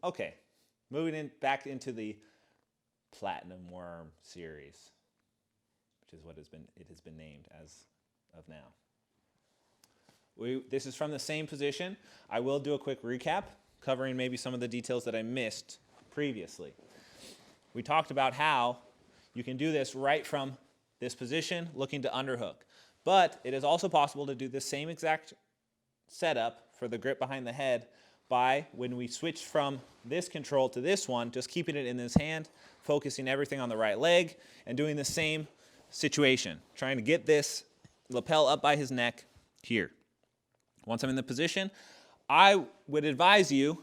Okay, moving back into the Platinum Worm series, which is what it has been named as of now. This is from the same position. I will do a quick recap, covering maybe some of the details that I missed previously. We talked about how you can do this right from this position, looking to underhook. But it is also possible to do the same exact setup for the grip behind the head by, when we switch from this control to this one, just keeping it in this hand, focusing everything on the right leg, and doing the same situation, trying to get this lapel up by his neck here. Once I'm in the position, I would advise you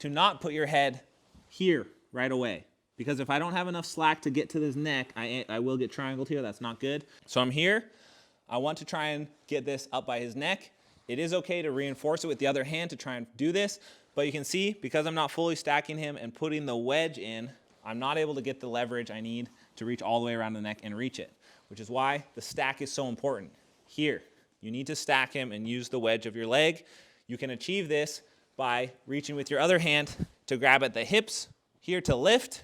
to not put your head here right away, because if I don't have enough slack to get to his neck, I will get triangled here. That's not good. So I'm here. I want to try and get this up by his neck. It is okay to reinforce it with the other hand to try and do this, but you can see, because I'm not fully stacking him and putting the wedge in, I'm not able to get the leverage I need to reach all the way around the neck and reach it, which is why the stack is so important. Here, you need to stack him and use the wedge of your leg. You can achieve this by reaching with your other hand to grab at the hips here to lift.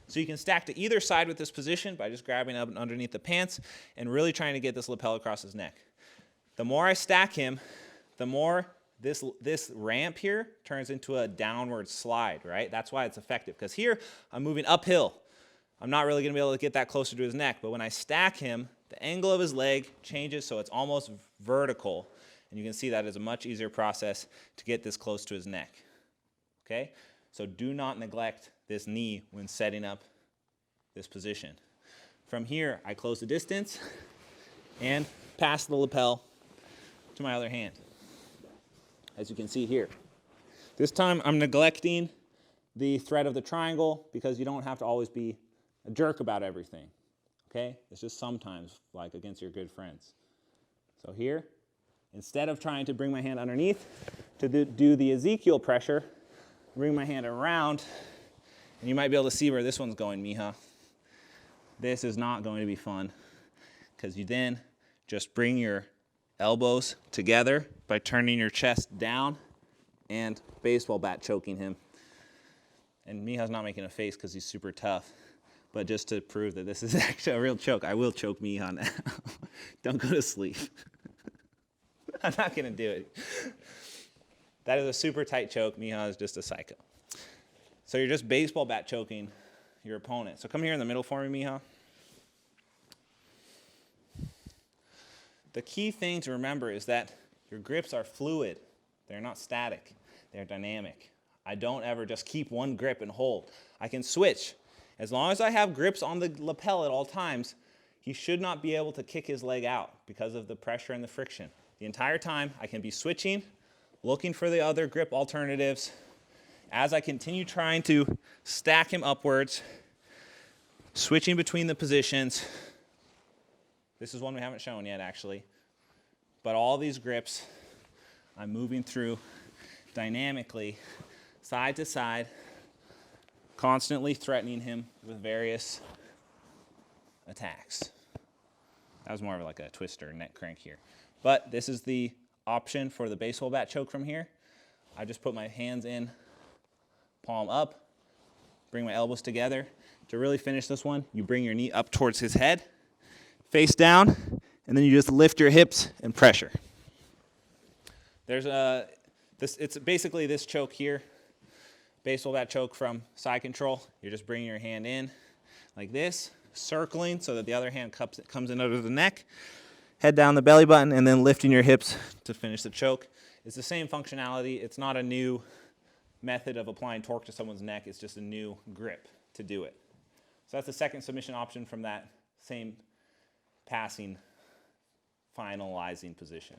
So you can stack to either side with this position by just grabbing up underneath the pants and really trying to get this lapel across his neck. The more I stack him, the more this ramp here turns into a downward slide, right? That's why it's effective, because here I'm moving uphill. I'm not really going to be able to get that closer to his neck, but when I stack him, the angle of his leg changes so it's almost vertical, and you can see that is a much easier process to get this close to his neck, okay? So do not neglect this knee when setting up this position. From here, I close the distance and pass the lapel to my other hand, as you can see here. This time I'm neglecting the thread of the triangle, because you don't have to always be a jerk about everything, okay? It's just sometimes, like against your good friends. So here, instead of trying to bring my hand underneath to do the Ezekiel pressure, bring my hand around, and you might be able to see where this one's going, Mija. This is not going to be fun, because you then just bring your elbows together by turning your chest down and baseball bat choking him. And Mija's not making a face because he's super tough, but just to prove that this is actually a real choke, I will choke Mija now. Don't go to sleep. I'm not going to do it. That is a super tight choke. Mija is just a psycho. So you're just baseball bat choking your opponent. So come here in the middle for me, Mija. The key thing to remember is that your grips are fluid. They're not static. They're dynamic. I don't ever just keep one grip and hold. I can switch. As long as I have grips on the lapel at all times, he should not be able to kick his leg out because of the pressure and the friction. The entire time, I can be switching, looking for the other grip alternatives. As I continue trying to stack him upwards, switching between the positions. This is one we haven't shown yet, actually. But all these grips, I'm moving through dynamically, side to side, constantly threatening him with various attacks. That was more of like a twister neck crank here. But this is the option for the baseball bat choke from here. I just put my hands in, palm up, bring my elbows together. To really finish this one, you bring your knee up towards his head, face down, and then you just lift your hips and pressure. It's basically this choke here, baseball bat choke from side control. You're just bringing your hand in like this, circling so that the other hand comes in under the neck, head down the belly button, and then lifting your hips to finish the choke. It's the same functionality. It's not a new method of applying torque to someone's neck. It's just a new grip to do it. So that's the second submission option from that same passing, finalizing position.